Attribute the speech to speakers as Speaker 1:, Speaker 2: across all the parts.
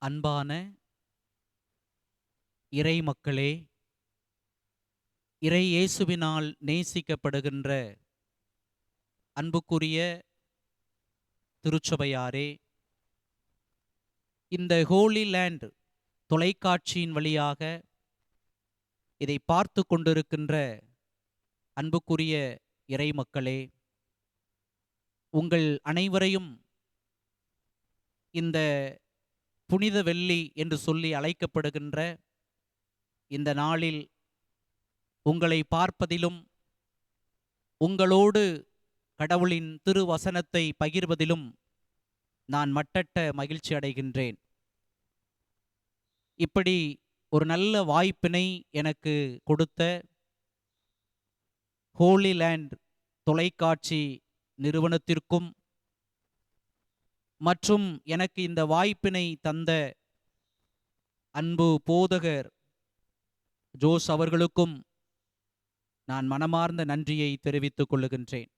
Speaker 1: அன்பான இறை மக்களே, இறை இயேசுவினால் நேசிக்கப்படுகின்ற அன்புக்குரிய திருச்சபையாரே, இந்த ஹோலி லேண்ட் தொலைக்காட்சியின் வழியாக இதை பார்த்து கொண்டிருக்கின்ற அன்புக்குரிய இறை மக்களே, உங்கள் அனைவரையும் இந்த புனித வெள்ளி என்று சொல்லி அழைக்கப்படுகின்ற இந்த நாளில் உங்களை பார்ப்பதிலும் உங்களோடு கடவுளின் திருவசனத்தை பகிர்வதிலும் நான் மட்டற்ற மகிழ்ச்சி அடைகின்றேன். இப்படி ஒரு நல்ல வாய்ப்பினை எனக்கு கொடுத்த ஹோலி லேண்ட் தொலைக்காட்சி நிறுவனத்திற்கும் மற்றும் எனக்கு இந்த வாய்ப்பினை தந்த அன்பு போதகர் ஜோஸ் அவர்களுக்கும் நான் மனமார்ந்த நன்றியை தெரிவித்துக் கொள்ளுகின்றேன்.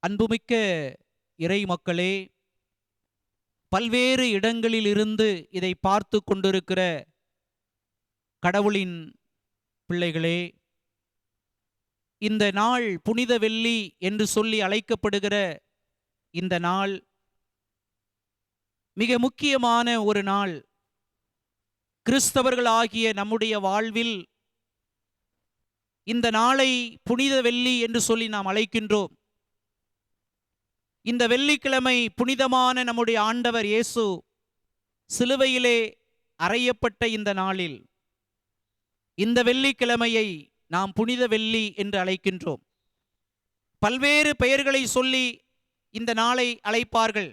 Speaker 1: அன்புமிக்க இறை மக்களே, பல்வேறு இடங்களிலிருந்து இதை பார்த்து கொண்டிருக்கிற கடவுளின் பிள்ளைகளே, இந்த நாள் புனித வெள்ளி என்று சொல்லி அழைக்கப்படுகிற இந்த நாள் மிக முக்கியமான ஒரு நாள். கிறிஸ்தவர்களாகிய நம்முடைய வாழ்வில் இந்த நாளை புனித வெள்ளி என்று சொல்லி நாம் அழைக்கின்றோம். இந்த வெள்ளிக்கிழமை புனிதமான நம்முடைய ஆண்டவர் இயேசு சிலுவையிலே அறையப்பட்ட இந்த நாளில் இந்த வெள்ளிக்கிழமையை நாம் புனித வெள்ளி என்று அழைக்கின்றோம். பல்வேறு பெயர்களை சொல்லி இந்த நாளை அழைப்பார்கள்.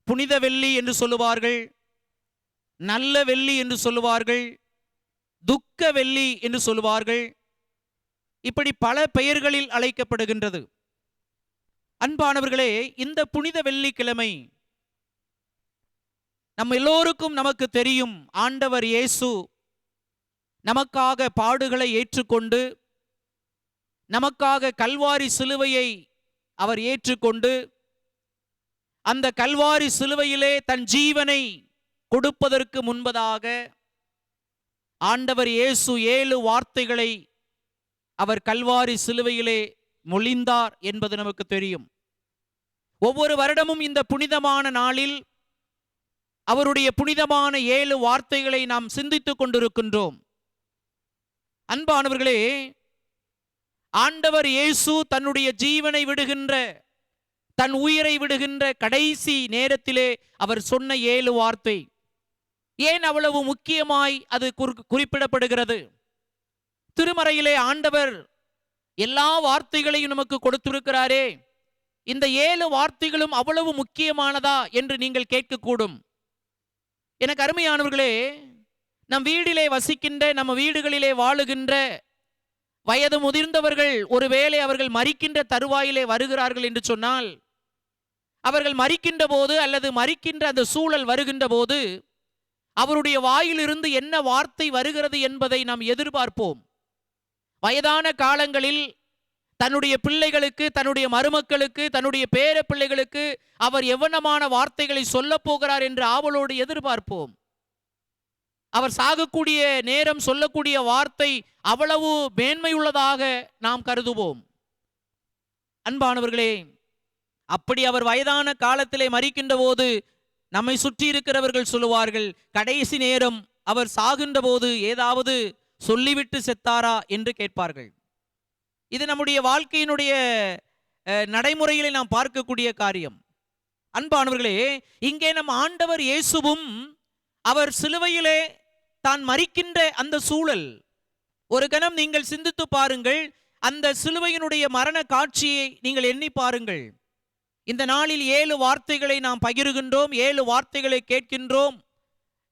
Speaker 1: புனித வெள்ளி என்று சொல்லுவார்கள், நல்ல வெள்ளி என்று சொல்லுவார்கள், துக்க வெள்ளி என்று சொல்லுவார்கள். இப்படி பல பெயர்களில் அழைக்கப்படுகின்றது. அன்பானவர்களே, இந்த புனித வெள்ளிக்கிழமை நம்ம எல்லோருக்கும் நமக்கு தெரியும், ஆண்டவர் இயேசு நமக்காக பாடுகளை ஏற்றுக்கொண்டு நமக்காக கல்வாரி சிலுவையை அவர் ஏற்றுக்கொண்டு அந்த கல்வாரி சிலுவையிலே தன் ஜீவனை கொடுப்பதற்கு முன்பதாக ஆண்டவர் இயேசு 7 வார்த்தைகளை அவர் கல்வாரி சிலுவையிலே மொழிந்தார் என்பது நமக்கு தெரியும். ஒவ்வொரு வருடமும் இந்த புனிதமான நாளில் அவருடைய புனிதமான 7 வார்த்தைகளை நாம் சிந்தித்துக் கொண்டிருக்கின்றோம். அன்பானவர்களே, ஆண்டவர் இயேசு தன்னுடைய ஜீவனை விடுகின்ற, தன் உயிரை விடுகின்ற கடைசி நேரத்திலே அவர் சொன்ன 7 வார்த்தை ஏன் அவ்வளவு முக்கியமாய் அது குறிப்பிடப்படுகிறது? திருமறையிலே ஆண்டவர் எல்லா வார்த்தைகளையும் நமக்கு கொடுத்திருக்கிறாரே, இந்த 7 வார்த்தைகளும் அவ்வளவு முக்கியமானதா என்று நீங்கள் கேட்கக்கூடும். எனக்கு அருமையானவர்களே, நம் வீட்டிலே வசிக்கின்ற, நம்ம வீடுகளிலே வாழுகின்ற வயது முதிர்ந்தவர்கள் ஒருவேளை அவர்கள் மரிக்கின்ற தருவாயிலே வருகிறார்கள் என்று சொன்னால், அவர்கள் மரிக்கின்ற போது அல்லது மரிக்கின்ற அந்த சூழல் வருகின்ற போது அவருடைய வாயிலிருந்து என்ன வார்த்தை வருகிறது என்பதை நாம் எதிர்பார்ப்போம். வயதான காலங்களில் தன்னுடைய பிள்ளைகளுக்கு, தன்னுடைய மருமக்களுக்கு, தன்னுடைய பேர பிள்ளைகளுக்கு அவர் எவ்வளமான வார்த்தைகளை சொல்ல போகிறார் என்று ஆவலோடு எதிர்பார்ப்போம். அவர் சாகக்கூடிய நேரம் சொல்லக்கூடிய வார்த்தை அவ்வளவு மேன்மையுள்ளதாக நாம் கருதுவோம். அன்பானவர்களே, அப்படி அவர் வயதான காலத்திலே மரிக்கின்ற போது நம்மை சுற்றி இருக்கிறவர்கள் சொல்லுவார்கள், கடைசி நேரம் அவர் சாகின்ற போது ஏதாவது சொல்லிவிட்டு செத்தாரா என்று கேட்பார்கள். இது நம்முடைய வாழ்க்கையினுடைய நடைமுறையிலே நாம் பார்க்கக்கூடிய காரியம். அன்பானவர்களே, இங்கே நம் ஆண்டவர் இயேசுவும் அவர் சிலுவையிலே தான் மரிக்கின்ற அந்த சூழல், ஒரு கணம் நீங்கள் சிந்தித்து பாருங்கள். அந்த சிலுவையினுடைய மரண காட்சியை நீங்கள் எண்ணி பாருங்கள். இந்த நாளில் 7 வார்த்தைகளை நாம் பகிர்கின்றோம், 7 வார்த்தைகளை கேட்கின்றோம்.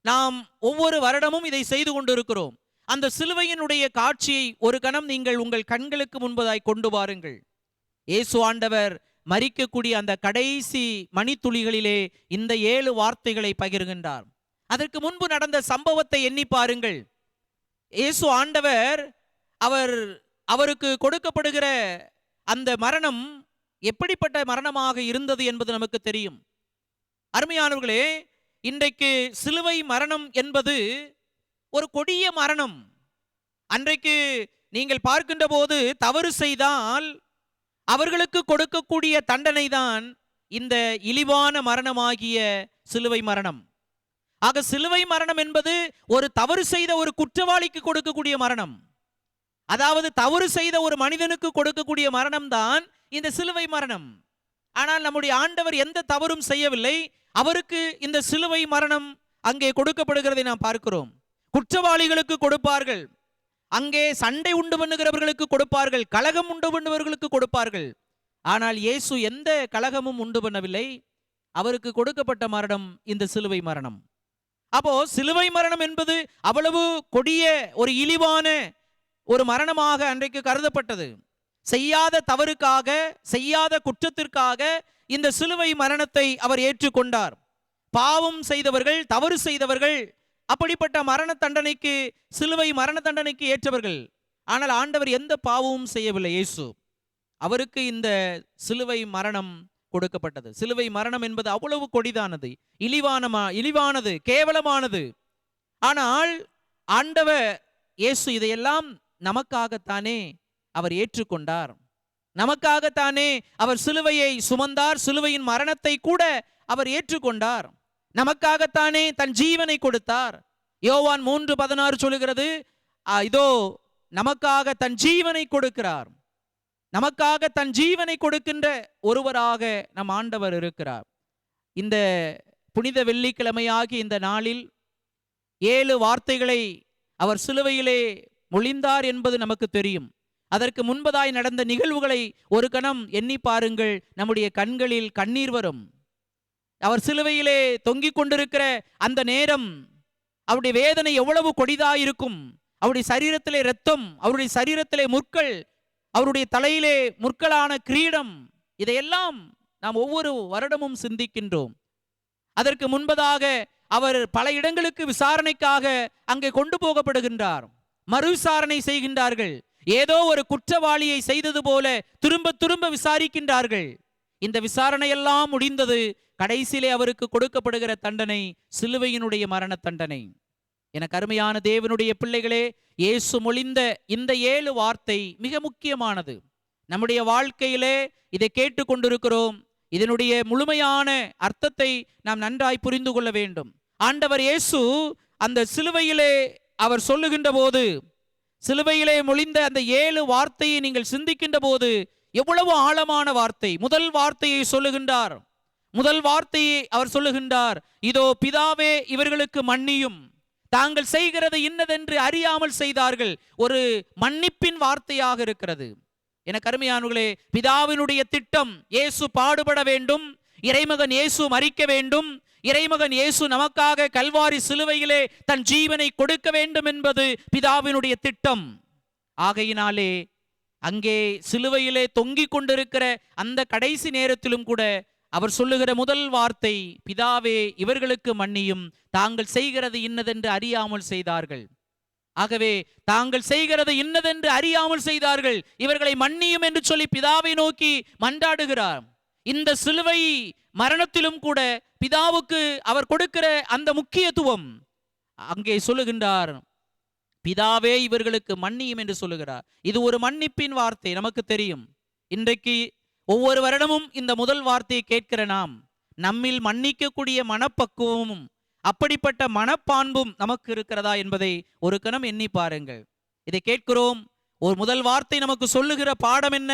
Speaker 1: நாம் ஒவ்வொரு வருடமும் இதை செய்து கொண்டிருக்கிறோம். அந்த சிலுவையினுடைய காட்சியை ஒரு கணம் நீங்கள் உங்கள் கண்களுக்கு முன்பதாய் கொண்டு வாருங்கள். இயேசு ஆண்டவர் மரிக்கக்கூடிய அந்த கடைசி மணித்துளிகளிலே இந்த 7 வார்த்தைகளை பகிர்கின்றார். அதற்கு முன்பு நடந்த சம்பவத்தை எண்ணி பாருங்கள். இயேசு ஆண்டவர் அவருக்கு கொடுக்கப்படுகிற அந்த மரணம் எப்படிப்பட்ட மரணமாக இருந்தது என்பது நமக்கு தெரியும். அருமையானவர்களே, இன்றைக்கு சிலுவை மரணம் என்பது ஒரு கொடிய மரணம். அன்றைக்கு நீங்கள் பார்க்கின்ற போது தவறு செய்தால் அவர்களுக்கு கொடுக்கக்கூடிய தண்டனை தான் இந்த இழிவான மரணமாகிய சிலுவை மரணம். ஆக சிலுவை மரணம் என்பது ஒரு தவறு செய்த ஒரு குற்றவாளிக்கு கொடுக்கக்கூடிய மரணம். அதாவது தவறு செய்த ஒரு மனிதனுக்கு கொடுக்கக்கூடிய மரணம் தான் இந்த சிலுவை மரணம். ஆனால் நம்முடைய ஆண்டவர் எந்த தவறும் செய்யவில்லை. அவருக்கு இந்த சிலுவை மரணம் அங்கே கொடுக்கப்படுகிறதை நாம் பார்க்கிறோம். குற்றவாளிகளுக்கு கொடுப்பார்கள், அங்கே சண்டை உண்டு பண்ணுகிறவர்களுக்கு கொடுப்பார்கள், கலகம் உண்டு பண்ணுபவர்களுக்கு கொடுப்பார்கள். ஆனால் இயேசு எந்த கலகமும் உண்டு பண்ணவில்லை. அவருக்கு கொடுக்கப்பட்ட மரணம் இந்த சிலுவை மரணம். அப்போ சிலுவை மரணம் என்பது அவ்வளவு கொடிய ஒரு இழிவான ஒரு மரணமாக அன்றைக்கு கருதப்பட்டது. செய்யாத தவறுக்காக, செய்யாத குற்றத்திற்காக இந்த சிலுவை மரணத்தை அவர் ஏற்றுக்கொண்டார். பாவம் செய்தவர்கள், தவறு செய்தவர்கள் அப்படிப்பட்ட மரண தண்டனைக்கு, சிலுவை மரண தண்டனைக்கு ஏற்றவர்கள். ஆனால் ஆண்டவர் எந்த பாவமும் செய்யவில்லை. இயேசு, அவருக்கு இந்த சிலுவை மரணம் கொடுக்கப்பட்டது. சிலுவை மரணம் என்பது அவ்வளவு கொடிதானது, இழிவானது, கேவலமானது. ஆனால் ஆண்டவர் இயேசு இதையெல்லாம் நமக்காகத்தானே அவர் ஏற்றுக்கொண்டார். நமக்காகத்தானே அவர் சிலுவையை சுமந்தார். சிலுவையின் மரணத்தை கூட அவர் ஏற்றுக்கொண்டார். நமக்காகத்தானே தன் ஜீவனை கொடுத்தார். யோவான் 3:16 சொல்லுகிறது, இதோ நமக்காக தன் ஜீவனை கொடுக்கிறார். நமக்காக தன் ஜீவனை கொடுக்கின்ற ஒருவராக நம் ஆண்டவர் இருக்கிறார். இந்த புனித வெள்ளிக்கிழமையாகி இந்த நாளில் 7 வார்த்தைகளை அவர் சிலுவையிலே மொழிந்தார் என்பது நமக்கு தெரியும். அதற்கு முன்பதாய் நடந்த நிகழ்வுகளை ஒரு கணம் எண்ணி பாருங்கள். நம்முடைய கண்களில் கண்ணீர் வரும். அவர் சிலுவையிலே தொங்கிக் கொண்டிருக்கிற அந்த நேரம் அவருடைய வேதனை எவ்வளவு கொடிதாயிருக்கும். அவருடைய சரீரத்திலே இரத்தம், அவருடைய சரீரத்திலே முற்கள், அவருடைய தலையிலே முற்களான கிரீடம், இதையெல்லாம் நாம் ஒவ்வொரு வருடமும் சிந்திக்கின்றோம். அதற்கு முன்பதாக அவர் பல இடங்களுக்கு விசாரணைக்காக அங்கே கொண்டு போகப்படுகின்றார். மறு விசாரணை செய்கின்றார்கள். ஏதோ ஒரு குற்றவாளியை செய்தது போல திரும்ப திரும்ப விசாரிக்கின்றார்கள். இந்த விசாரணையெல்லாம் முடிந்தது. கடைசியிலே அவருக்கு கொடுக்கப்படுகிற தண்டனை சிலுவையினுடைய மரண தண்டனை. எனக்கு அருமையான தேவனுடைய பிள்ளைகளே, இயேசு மொழிந்த இந்த 7 வார்த்தை மிக முக்கியமானது. நம்முடைய வாழ்க்கையிலே இதை கேட்டுக்கொண்டிருக்கிறோம். இதனுடைய முழுமையான அர்த்தத்தை நாம் நன்றாய் புரிந்து கொள்ள வேண்டும். ஆண்டவர் இயேசு அந்த சிலுவையிலே அவர் சொல்லுகின்ற போது, சிலுவையிலே மொழிந்த அந்த 7 வார்த்தையை நீங்கள் சிந்திக்கின்ற போது எவ்வளவு ஆழமான வார்த்தை. முதல் வார்த்தையை சொல்லுகின்றார். முதல் வார்த்தையை அவர் சொல்லுகின்றார், இதோ பிதாவே இவர்களுக்கு மன்னியும், தாங்கள் செய்கிறது இன்னதென்று அறியாமல் செய்தார்கள். ஒரு மன்னிப்பின் வார்த்தையாக இருக்கிறது. எனக்கு அருமையானவர்களே, பிதாவினுடைய திட்டம் இயேசு பாடுபட வேண்டும், இறைமகன் இயேசு மரிக்க வேண்டும், இறைமகன் இயேசு நமக்காக கல்வாரி சிலுவையிலே தன் ஜீவனை கொடுக்க வேண்டும் என்பது பிதாவினுடைய திட்டம். ஆகையினாலே அங்கே சிலுவையிலே தொங்கிக் கொண்டிருக்கிற அந்த கடைசி நேரத்திலும் கூட அவர் சொல்லுகிற முதல் வார்த்தை, பிதாவே இவர்களுக்கு மன்னியும், தாங்கள் செய்கிறது இன்னதென்று அறியாமல் செய்தார்கள். ஆகவே தாங்கள் செய்கிறது இன்னதென்று அறியாமல் செய்தார்கள், இவர்களை மன்னியும் என்று சொல்லி பிதாவை நோக்கி மன்றாடுகிறார். இந்த சிலுவை மரணத்திலும் கூட பிதாவுக்கு அவர் கொடுக்கிற அந்த முக்கியத்துவம் அங்கே சொல்லுகின்றார், பிதாவே இவர்களுக்கு மன்னியும் என்று சொல்லுகிறார். இது ஒரு மன்னிப்பின் வார்த்தை. நமக்கு தெரியும், இன்றைக்கு ஒவ்வொரு வருடமும் இந்த முதல் வார்த்தையை கேட்கிற நாம், நம்மில் மன்னிக்கக்கூடிய மனப்பக்குவமும் அப்படிப்பட்ட மனப்பான்பும் நமக்கு இருக்கிறதா என்பதை ஒரு கணம் எண்ணி பாருங்கள். இதை கேட்கிறோம். ஒரு முதல் வார்த்தை நமக்கு சொல்லுகிற பாடம் என்ன?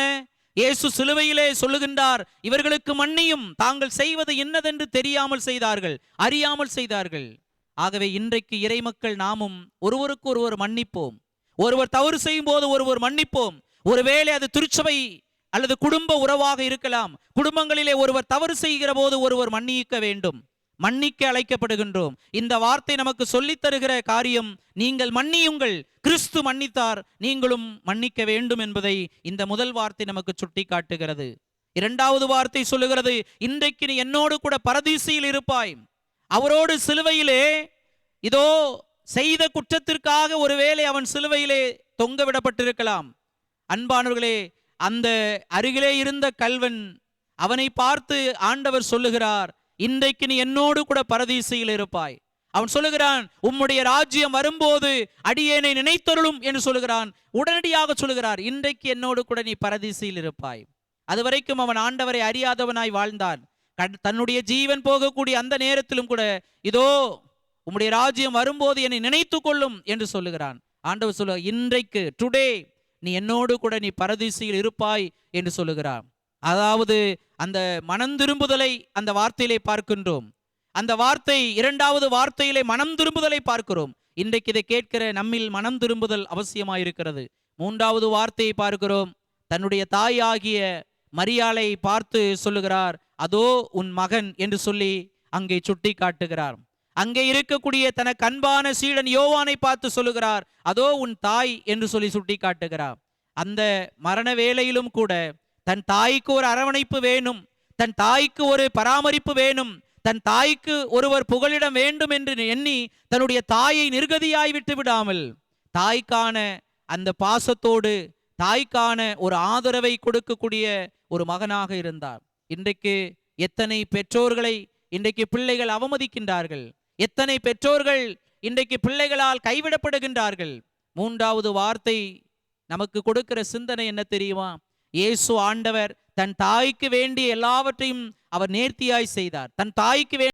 Speaker 1: இயேசு சிலுவையிலே சொல்லுகின்றார், இவர்களுக்கு மன்னியும், தாங்கள் செய்வது என்னதென்று தெரியாமல் செய்தார்கள், அறியாமல் செய்தார்கள். ஆகவே இன்றைக்கு இறைமக்கள் நாமும் ஒருவருக்கு ஒருவர் மன்னிப்போம். ஒருவர் தவறு செய்யும் போது ஒருவர் மன்னிப்போம். ஒருவேளை அது திருச்சபை அல்லது குடும்ப உறவாக இருக்கலாம். குடும்பங்களிலே ஒருவர் தவறு செய்கிற போது ஒருவர் மன்னிக்க வேண்டும். மன்னிக்க அழைக்கப்படுகின்றோம். இந்த வார்த்தை நமக்கு சொல்லித் தருகிற காரியம், நீங்கள் மன்னியுங்கள், கிறிஸ்து மன்னித்தார், நீங்களும் மன்னிக்க வேண்டும் என்பதை இந்த முதல் வார்த்தை நமக்கு சுட்டி காட்டுகிறது. இரண்டாவது வார்த்தை சொல்லுகிறது, இன்றைக்கு நீ என்னோடு கூட பரதீசியில் இருப்பாய். அவரோடு சிலுவையிலே இதோ செய்த குற்றத்திற்காக ஒருவேளை அவன் சிலுவையிலே தொங்க விடப்பட்டிருக்கலாம். அன்பானவர்களே, அந்த அருகிலே இருந்த கல்வன் அவனை பார்த்து ஆண்டவர் சொல்லுகிறார், இன்றைக்கு நீ என்னோடு கூட பரதீசையில் இருப்பாய். அவன் சொல்லுகிறான், உம்முடைய ராஜ்யம் வரும்போது அடியேனை நினைத்தருளும் என்று சொல்லுகிறான். உடனடியாக சொல்லுகிறார், இன்றைக்கு என்னோடு கூட நீ பரதீசையில் இருப்பாய். அதுவரைக்கும் அவன் ஆண்டவரை அறியாதவனாய் வாழ்ந்தான். தன்னுடைய ஜீவன் போகக்கூடிய அந்த நேரத்திலும் கூட, இதோ உம்முடைய ராஜ்யம் வரும்போது என்னை நினைத்து கொள்ளும் என்று சொல்லுகிறான். ஆண்டவர் சொல்ல, இன்றைக்கு டுடே நீ என்னோடு கூட நீ பரதீசையில் இருப்பாய் என்று சொல்லுகிறான். அதாவது அந்த மனம் திரும்புதலை அந்த வார்த்தையிலே பார்க்கின்றோம். அந்த வார்த்தை இரண்டாவது வார்த்தையிலே மனம் திரும்புதலை பார்க்கிறோம். இன்றைக்கு இதை கேட்கிற நம்மில் மனம் திரும்புதல் அவசியமாயிருக்கிறது. மூன்றாவது வார்த்தையை பார்க்கிறோம். தன்னுடைய தாய் ஆகிய மரியாளை பார்த்து சொல்லுகிறார், அதோ உன் மகன் என்று சொல்லி அங்கே சுட்டி காட்டுகிறார். அங்கே இருக்கக்கூடிய தனக்கு அன்பான சீடன் யோவானை பார்த்து சொல்லுகிறார், அதோ உன் தாய் என்று சொல்லி சுட்டி காட்டுகிறார். அந்த மரண வேளையிலும் கூட தன் தாய்க்கு ஒரு அரவணைப்பு வேணும், தன் தாய்க்கு ஒரு பராமரிப்பு வேணும், தன் தாய்க்கு ஒருவர் புகலிடம் வேண்டும் என்று எண்ணி தன்னுடைய தாயை நிர்கதியாய் விட்டு விடாமல் தாய்க்கான அந்த பாசத்தோடு தாய்க்கான ஒரு ஆதரவை கொடுக்கக்கூடிய ஒரு மகனாக இருந்தார். இன்றைக்கு எத்தனை பெற்றோர்களை இன்றைக்கு பிள்ளைகள் அவமதிக்கின்றார்கள், எத்தனை பெற்றோர்கள் இன்றைக்கு பிள்ளைகளால் கைவிடப்படுகின்றார்கள். மூன்றாவது வார்த்தை நமக்கு கொடுக்கிற சிந்தனை என்ன தெரியுமா? இயேசு ஆண்டவர் தன் தாய்க்கு வேண்டிய எல்லாவற்றையும் அவர் நேர்த்தியாய் செய்தார். தன் தாய்க்கு